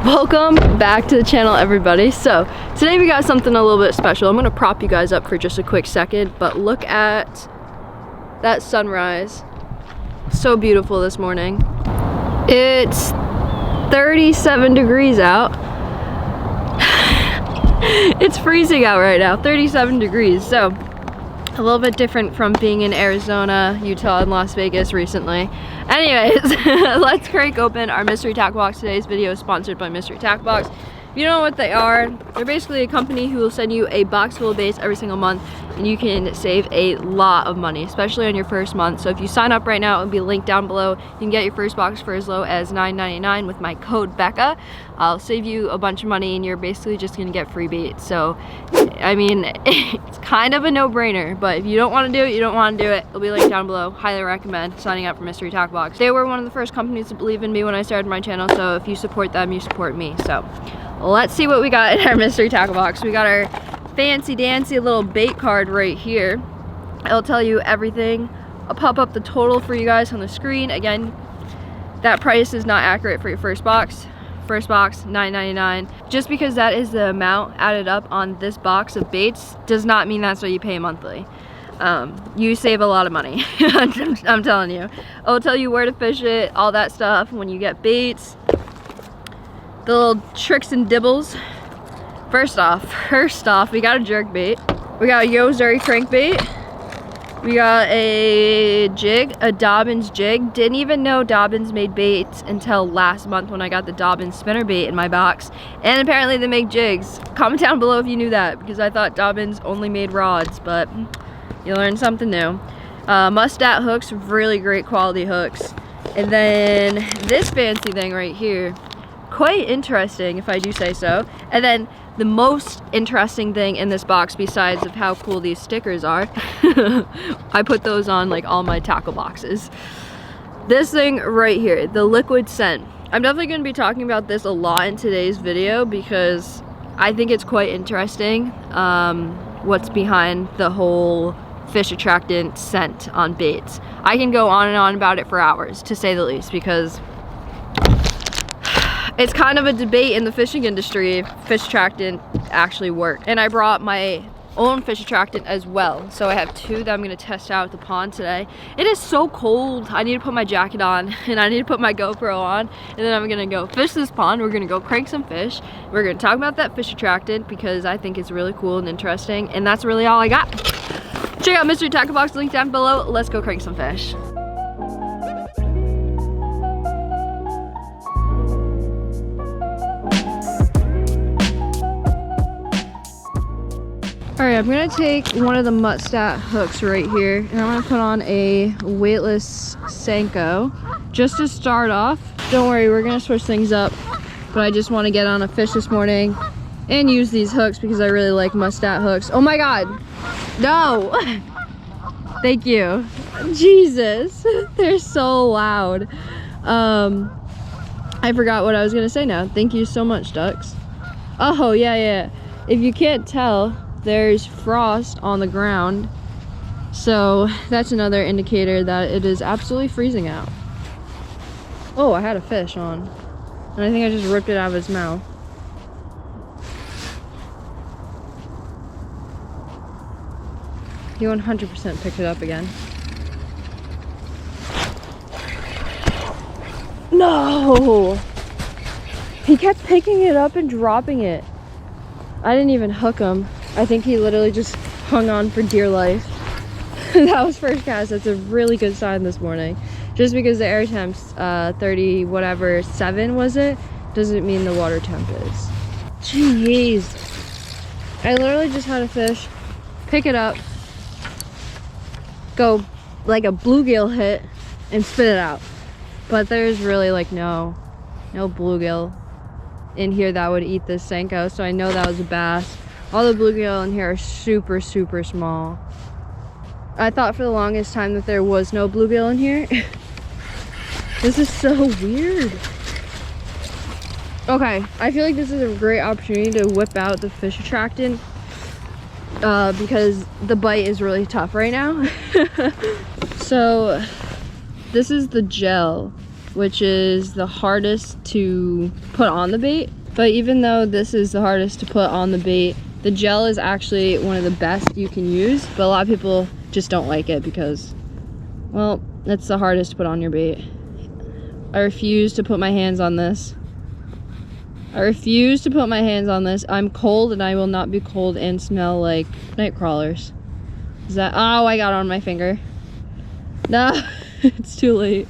Welcome back to the channel, everybody. So today we got something a little bit special. I'm gonna prop you guys up for just a quick second, but look at that sunrise. So beautiful this morning. It's 37 degrees out. It's freezing out right now, 37 degrees. So a little bit different from being in Arizona, Utah, and Las Vegas recently. Anyways, let's crank open our mystery tackle box. Today's video is sponsored by Mystery Tackle Box. If you don't know what they are, they're basically a company who will send you a box full of baits every single month, and you can save a lot of money, especially on your first month. So if you sign up right now, it'll be linked down below. You can get your first box for as low as $9.99 with my code Becca. I'll save you a bunch of money, and you're basically just gonna get free baits. So, I mean, it's kind of a no-brainer, but if you don't wanna do it, you don't wanna do it. It'll be linked down below. Highly recommend signing up for Mystery Tackle Box. They were one of the first companies to believe in me when I started my channel, so if you support them, you support me. So let's see what we got in our mystery tackle box. We got our fancy dancy little bait card right here. It'll tell you everything. I'll pop up the total for you guys on the screen. Again, that price is not accurate for your first box. First box, $9.99. Just because that is the amount added up on this box of baits does not mean that's what you pay monthly. You save a lot of money. I'm telling you. It'll tell you where to fish it, all that stuff when you get baits. The little tricks and dibbles. First off, we got a jerk bait. We got a Yo-Zuri crankbait. We got a jig, a Dobbins jig. Didn't even know Dobbins made baits until last month when I got the Dobbins spinner bait in my box. And apparently they make jigs. Comment down below if you knew that, because I thought Dobbins only made rods, but you learned something new. Mustat hooks, really great quality hooks. And then this fancy thing right here, quite interesting if I do say so. And then the most interesting thing in this box, besides of how cool these stickers are, I put those on like all my tackle boxes. This thing right here, the liquid scent. I'm definitely going to be talking about this a lot in today's video because I think it's quite interesting what's behind the whole fish attractant scent on baits. I can go on and on about it for hours, to say the least, because it's kind of a debate in the fishing industry if fish attractant actually work. And I brought my own fish attractant as well. So I have two that I'm gonna test out at the pond today. It is so cold. I need to put my jacket on and I need to put my GoPro on, and then I'm gonna go fish this pond. We're gonna go crank some fish. We're gonna talk about that fish attractant because I think it's really cool and interesting, and that's really all I got. Check out Mystery Tackle Box, link down below. Let's go crank some fish. Alright, I'm gonna take one of the Mustat hooks right here, and I'm gonna put on a weightless Senko just to start off. Don't worry, we're gonna switch things up, but I just want to get on a fish this morning and use these hooks because I really like Mustat hooks. Oh my god! No! Thank you. Jesus! They're so loud. I forgot what I was gonna say now. Thank you so much, ducks. Oh, yeah. If you can't tell, there's frost on the ground, so that's another indicator that it is absolutely freezing out. Oh, I had a fish on, and I think I just ripped it out of his mouth. He 100% picked it up again. No! He kept picking it up and dropping it. I didn't even hook him. I think he literally just hung on for dear life. That was first cast. That's a really good sign this morning. Just because the air temp's 30 whatever 7 was it, doesn't mean the water temp is. Jeez. I literally just had a fish pick it up, go like a bluegill hit, and spit it out. But there's really like no bluegill in here that would eat this Senko, so I know that was a bass. All the bluegill in here are super small. I thought for the longest time that there was no bluegill in here. This is so weird. Okay, I feel like this is a great opportunity to whip out the fish attractant because the bite is really tough right now. So this is the gel. which is the hardest to put on the bait. But even though this is the hardest to put on the bait, the gel is actually one of the best you can use, but a lot of people just don't like it because, well, it's the hardest to put on your bait. I refuse to put my hands on this. I refuse to put my hands on this. I'm cold and I will not be cold and smell like night crawlers. Is that, oh, I got it on my finger. No, it's too late.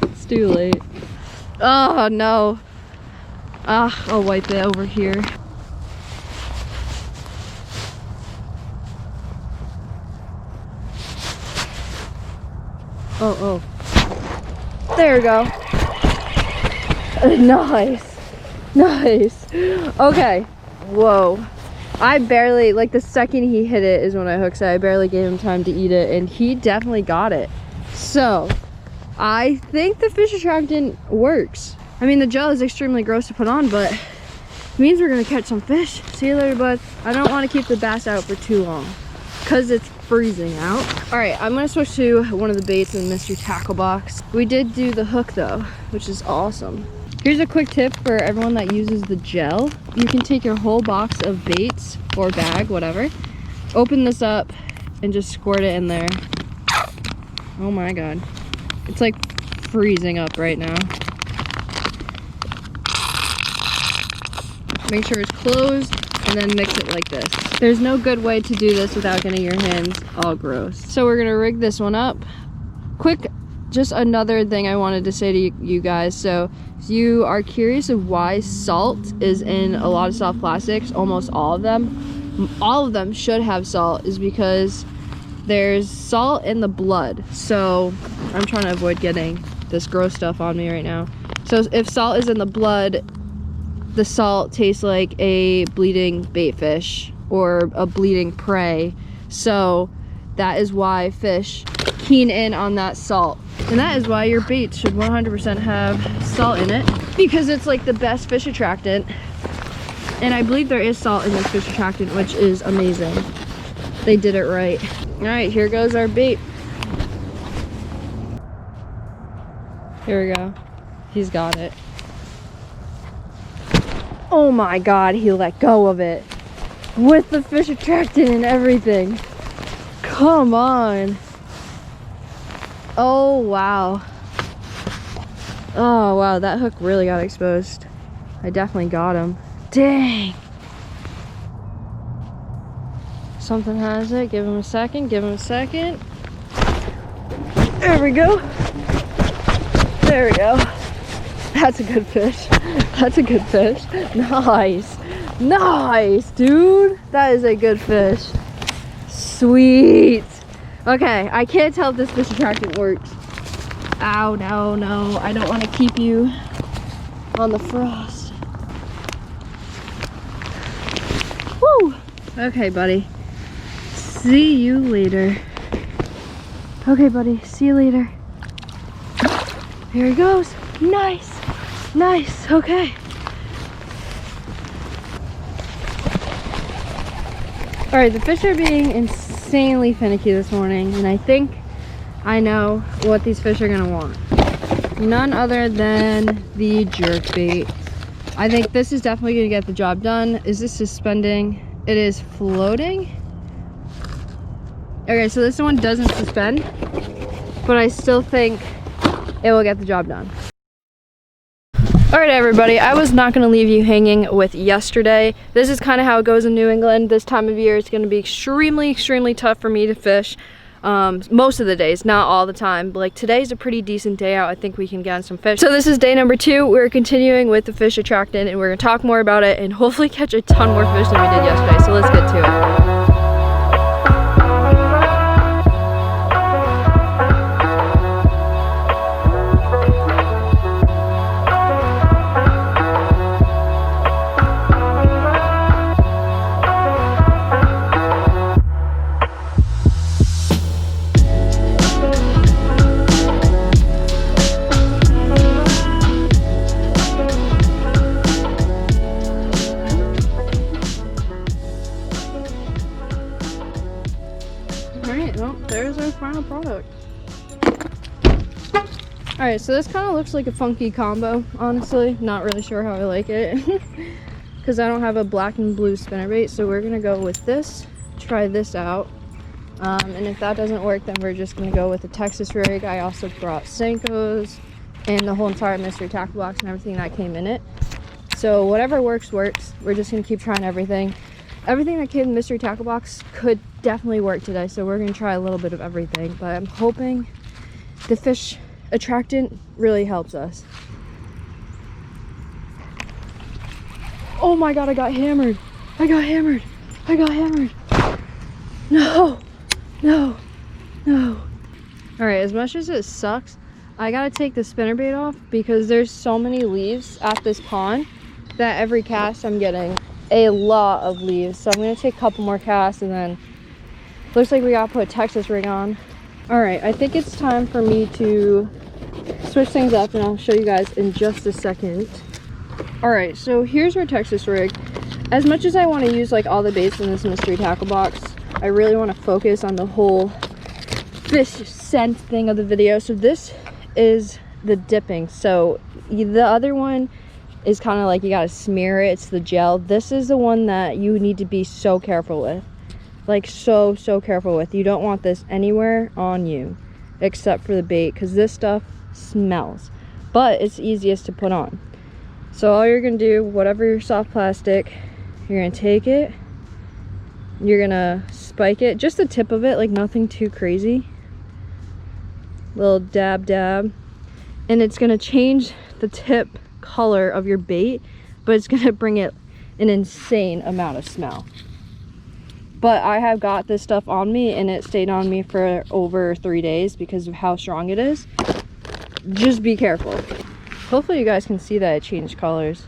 It's too late. Oh no. Ah, I'll wipe it over here. Oh. There we go. Nice. Nice. Okay. Whoa. I barely, like the second he hit it is when I hooked it. I barely gave him time to eat it and he definitely got it. So, I think the fish attractant works. I mean, the gel is extremely gross to put on, but it means we're gonna catch some fish. See you later, bud. I don't want to keep the bass out for too long because it's freezing out. All right, I'm gonna switch to one of the baits in the mystery tackle box. We did do the hook though, which is awesome. Here's a quick tip for everyone that uses the gel. You can take your whole box of baits or bag, whatever, open this up and just squirt it in there. Oh my God. It's like freezing up right now. Make sure it's closed and then mix it like this. There's no good way to do this without getting your hands all gross. So we're gonna rig this one up. Quick, just another thing I wanted to say to you guys. So if you are curious of why salt is in a lot of soft plastics, almost all of them should have salt, is because there's salt in the blood. So I'm trying to avoid getting this gross stuff on me right now. So if salt is in the blood, the salt tastes like a bleeding bait fish or a bleeding prey. So that is why fish keen in on that salt. And that is why your bait should 100% have salt in it, because it's like the best fish attractant. And I believe there is salt in this fish attractant, which is amazing. They did it right. All right, here goes our bait. Here we go. He's got it. Oh my God, he let go of it. With the fish attractant and everything. Come on. Oh wow. Oh wow, that hook really got exposed. I definitely got him. Dang. Something has it. Give him a second. Give him a second. There we go. There we go. That's a good fish. That's a good fish. Nice. Nice, dude. That is a good fish. Sweet. Okay, I can't tell if this fish attractant works. Ow, no. I don't want to keep you on the frost. Woo. Okay, buddy. See you later. Okay, buddy. See you later. Here he goes. Nice. Nice. Okay. All right, the fish are being insanely finicky this morning, and I think I know what these fish are gonna want. None other than the jerk bait. I think this is definitely gonna get the job done. Is this suspending? It is floating. Okay, so this one doesn't suspend, but I still think it will get the job done. All right, everybody, I was not going to leave you hanging with yesterday. This is kind of how it goes in New England. This time of year, it's going to be extremely tough for me to fish. Most of the days, not all the time, but like today's a pretty decent day out. I think we can get on some fish. So this is day number 2. We're continuing with the fish attractant, and we're going to talk more about it and hopefully catch a ton more fish than we did yesterday. So let's get to it. Alright, so this kind of looks like a funky combo, honestly. Not really sure how I like it. Because I don't have a black and blue spinnerbait, so we're going to go with this. Try this out. And if that doesn't work, then we're just going to go with the Texas rig. I also brought Senkos and the whole entire mystery tackle box and everything that came in it. So whatever works, works. We're just going to keep trying everything. Everything that came in the mystery tackle box could definitely work today, so we're going to try a little bit of everything. But I'm hoping the Fish Attractant really helps us. Oh my god, I got hammered. I got hammered. I got hammered. No. No. No. Alright, as much as it sucks, I gotta take the spinnerbait off because there's so many leaves at this pond that every cast I'm getting a lot of leaves. So I'm gonna take a couple more casts and then looks like we gotta put a Texas rig on. Alright, I think it's time for me to switch things up and I'll show you guys in just a second. Alright, so here's our Texas rig. As much as I want to use like all the baits in this mystery tackle box, I really want to focus on the whole fish scent thing of the video. So this is the dipping. So the other one is kind of like you got to smear it. It's the gel. This is the one that you need to be so careful with. Like so careful with. You don't want this anywhere on you except for the bait because this stuff smells. But it's easiest to put on. So all you're going to do, whatever your soft plastic, you're going to take it, you're going to spike it, just the tip of it, like nothing too crazy. Little dab, and it's going to change the tip color of your bait, but it's going to bring it an insane amount of smell. But I have got this stuff on me and it stayed on me for over 3 days because of how strong it is. Just be careful. Hopefully you guys can see that it changed colors.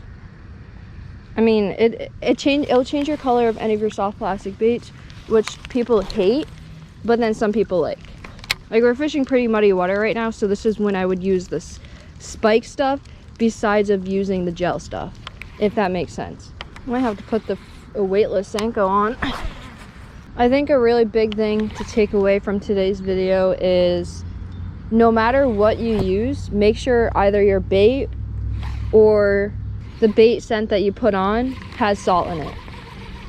I mean, it'll change your color of any of your soft plastic baits, which people hate, but then some people like. Like we're fishing pretty muddy water right now, so this is when I would use this spike stuff besides of using the gel stuff, if that makes sense. I might have to put a weightless Senko on. I think a really big thing to take away from today's video is no matter what you use, make sure either your bait or the bait scent that you put on has salt in it.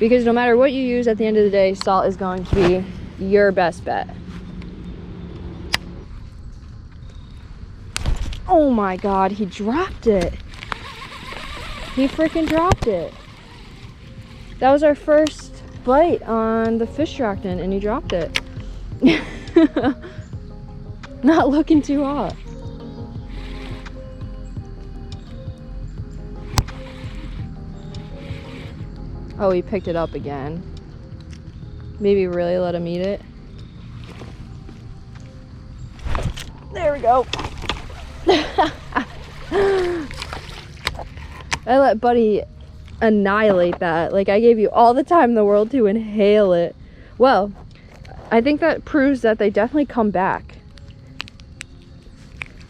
Because no matter what you use, at the end of the day, salt is going to be your best bet. Oh my god, he dropped it. He freaking dropped it. That was our first bite on the Fish Attractant and he dropped it. Not looking too hot. Oh, he picked it up again. Maybe really let him eat it. There we go. I let Buddy annihilate that. Like, I gave you all the time in the world to inhale it. Well, I think that proves that they definitely come back.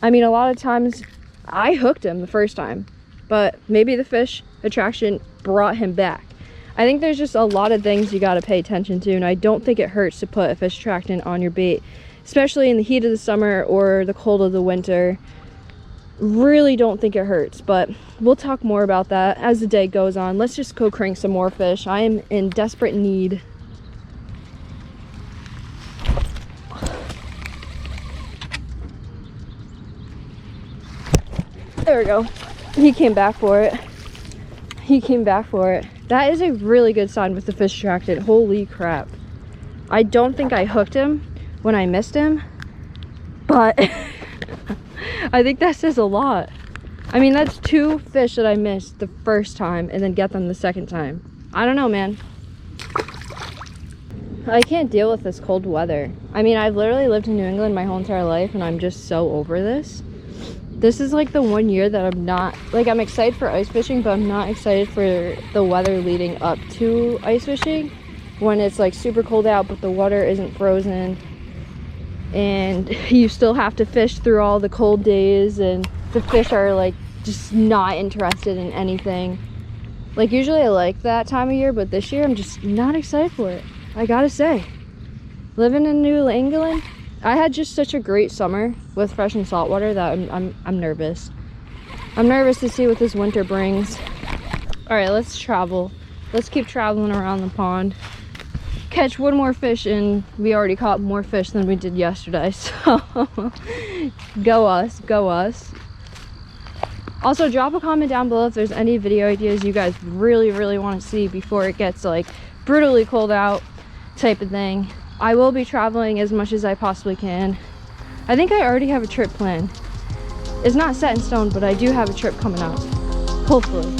I mean, a lot of times I hooked him the first time, but maybe the Fish Attraction brought him back. I think there's just a lot of things you got to pay attention to, and I don't think it hurts to put a Fish Attractant on your bait, especially in the heat of the summer or the cold of the winter. Really don't think it hurts, but we'll talk more about that as the day goes on. Let's just go crank some more fish. I am in desperate need. There we go. He came back for it. He came back for it. That is a really good sign with the Fish Attractant. Holy crap. I don't think I hooked him when I missed him, but I think that says a lot. I mean, that's 2 fish that I missed the first time and then get them the second time. I don't know, man. I can't deal with this cold weather. I mean, I've literally lived in New England my whole entire life and I'm just so over this. This is like the 1 year that I'm not, like, I'm excited for ice fishing, but I'm not excited for the weather leading up to ice fishing when it's like super cold out but the water isn't frozen and you still have to fish through all the cold days and the fish are like just not interested in anything. Like, usually I like that time of year, but this year I'm just not excited for it. I gotta say, living in New England, I had just such a great summer with fresh and salt water that I'm nervous. I'm nervous to see what this winter brings. All right, let's travel. Let's keep traveling around the pond. Catch one more fish, and we already caught more fish than we did yesterday, so go us, go us. Also, drop a comment down below if there's any video ideas you guys really want to see before it gets like brutally cold out type of thing. I will be traveling as much as I possibly can. I think I already have a trip planned. It's not set in stone, but I do have a trip coming up, hopefully.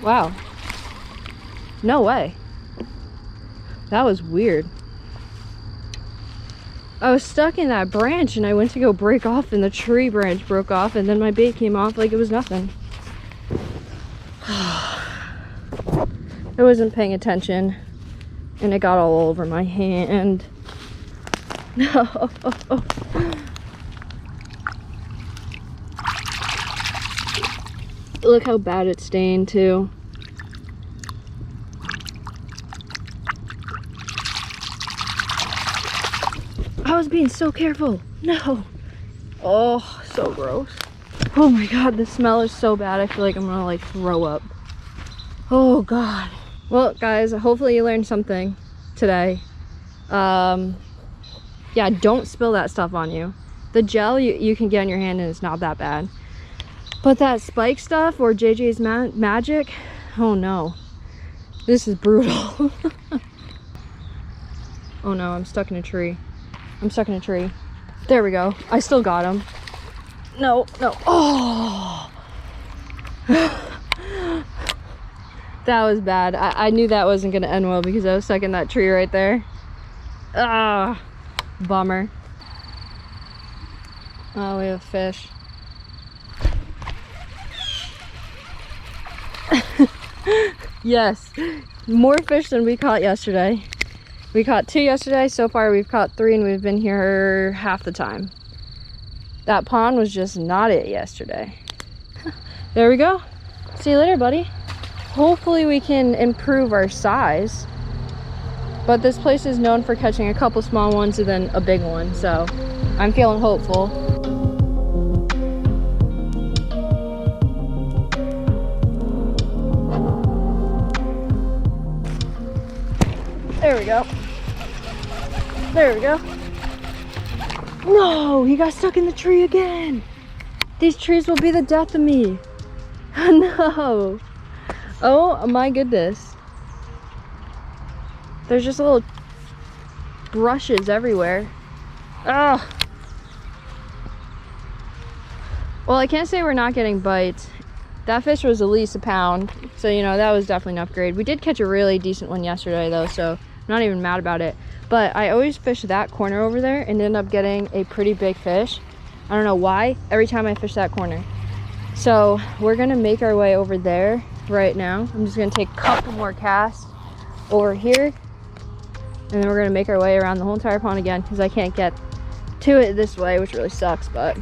Wow. No way. That was weird. I was stuck in that branch and I went to go break off and the tree branch broke off and then my bait came off like it was nothing. I wasn't paying attention and it got all over my hand. No. Look how bad it's stained too. I was being so careful. No. Oh, so gross. Oh my god, the smell is so bad. I feel like I'm gonna like throw up. Oh god. Well guys, hopefully you learned something today. Yeah, don't spill that stuff on you. The gel you can get in your hand and it's not that bad. But that spike stuff or JJ's magic, oh no. This is brutal. Oh no, I'm stuck in a tree. I'm stuck in a tree. There we go. I still got him. No, no. Oh. That was bad. I knew that wasn't gonna end well because I was stuck in that tree right there. Ah, bummer. Oh, we have fish. Yes, more fish than we caught yesterday. We caught 2 yesterday. So far we've caught 3 and we've been here half the time. That pond was just not it yesterday. There we go. See you later, buddy. Hopefully we can improve our size. But this place is known for catching a couple small ones and then a big one. So I'm feeling hopeful. There we go. There we go. No, he got stuck in the tree again. These trees will be the death of me. No. Oh my goodness. There's just little brushes everywhere. Ugh. Well, I can't say we're not getting bites. That fish was at least a pound. So, you know, that was definitely an upgrade. We did catch a really decent one yesterday though, so I'm not even mad about it. But I always fish that corner over there and end up getting a pretty big fish. I don't know why, every time I fish that corner. So we're gonna make our way over there right now. I'm just gonna take a couple more casts over here. And then we're gonna make our way around the whole entire pond again because I can't get to it this way, which really sucks, but.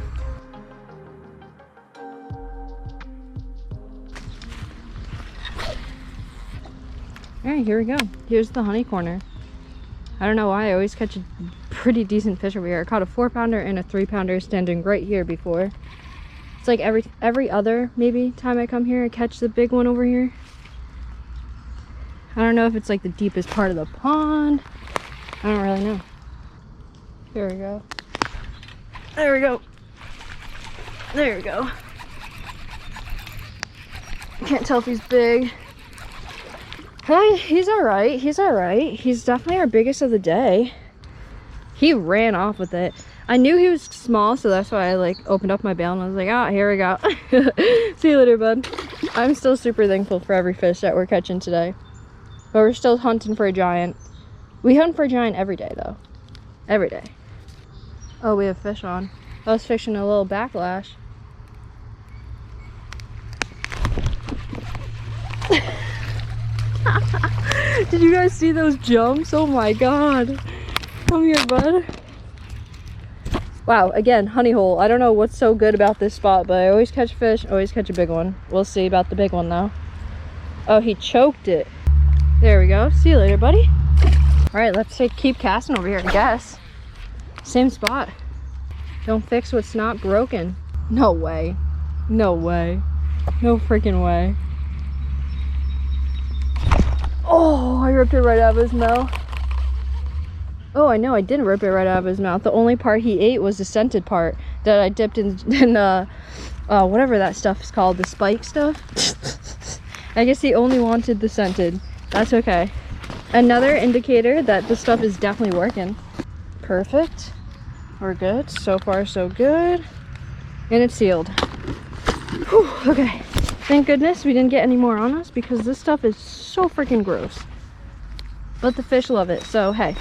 All right, here we go. Here's the honey corner. I don't know why I always catch a pretty decent fish over here. I caught a 4-pounder and a 3-pounder standing right here before. It's like every other maybe time I come here, I catch the big one over here. I don't know if it's like the deepest part of the pond. I don't really know. Here we go. There we go. There we go. Can't tell if he's big. Hey, he's all right. He's all right. He's definitely our biggest of the day. He ran off with it. I knew he was small, so that's why I like opened up my bail and I was like, ah, here we go. See you later, bud. I'm still super thankful for every fish that we're catching today. But we're still hunting for a giant. We hunt for a giant every day though. Every day. Oh, we have fish on. I was fishing a little backlash. Did you guys see those jumps? Oh my god. Come here, bud. Wow, again, honey hole. I don't know what's so good about this spot, but I always catch fish, always catch a big one. We'll see about the big one now. Oh, he choked it. There we go. See you later, buddy. All right, let's keep casting over here, I guess. Same spot. Don't fix what's not broken. No way. No way. No freaking way. Oh, I ripped it right out of his mouth. Oh, I know I didn't rip it right out of his mouth. The only part he ate was the scented part that I dipped in whatever that stuff is called, the spike stuff. I guess he only wanted the scented. That's okay. Another indicator that the stuff is definitely working. Perfect. We're good. So far, so good. And it's sealed. Whew, okay. Thank goodness we didn't get any more on us because this stuff is so freaking gross. But the fish love it, so hey.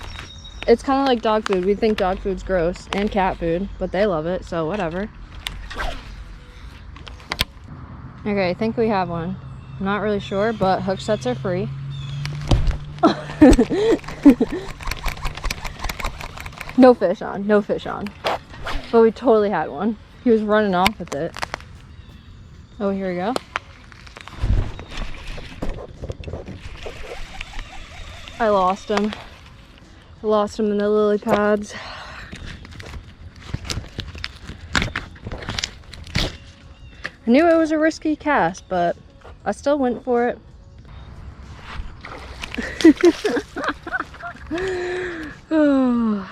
It's kind of like dog food. We think dog food's gross, and cat food, but they love it, so whatever. Okay, I think we have one. I'm not really sure, but hook sets are free. No fish on, no fish on. But we totally had one. He was running off with it. Oh, here we go. I lost him. I lost him in the lily pads. I knew it was a risky cast, but I still went for it. Oh.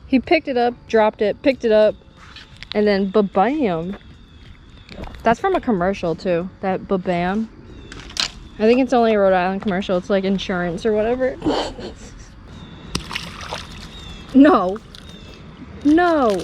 He picked it up, dropped it, picked it up, and then ba-bam. That's from a commercial too, that ba-bam. I think it's only a Rhode Island commercial. It's like insurance or whatever. No. No.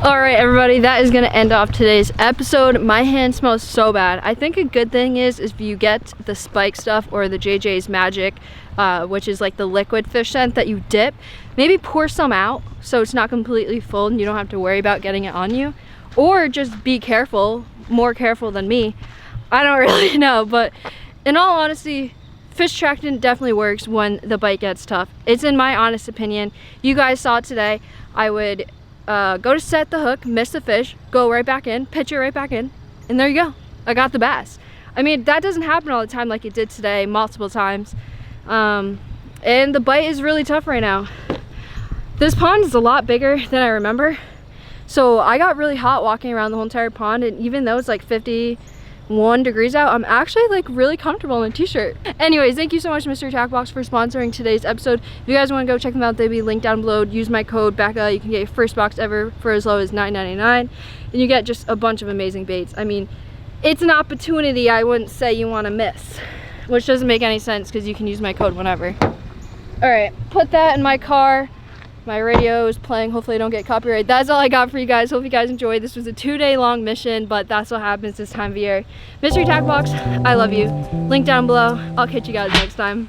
Alright everybody, that is going to end off today's episode. My hand smells so bad. I think a good thing is if you get the spike stuff or the JJ's Magic, which is like the liquid fish scent that you dip, maybe pour some out so it's not completely full and you don't have to worry about getting it on you. Or just be careful, more careful than me. I don't really know, but in all honesty, Fish Attractant definitely works when the bite gets tough. It's in my honest opinion. You guys saw it today. I would go to set the hook, miss the fish, go right back in, pitch it right back in, and there you go. I got the bass. I mean, that doesn't happen all the time like it did today, multiple times. And the bite is really tough right now. This pond is a lot bigger than I remember. So I got really hot walking around the whole entire pond, and even though it's like 51 degrees out, I'm actually like really comfortable in a t-shirt. Anyways, thank you so much Mystery Tackle Box for sponsoring today's episode. If you guys want to go check them out, they'll be linked down below. Use my code Becca. You can get your first box ever for as low as $9.99, and you get just a bunch of amazing baits. I mean, it's an opportunity I wouldn't say you want to miss, which doesn't make any sense because you can use my code whenever. All right, put that in my car. My radio is playing. Hopefully I don't get copyright. That's all I got for you guys. Hope you guys enjoyed. This was a 2-day long mission, but that's what happens this time of year. Mystery Tackle Box, I love you. Link down below. I'll catch you guys next time.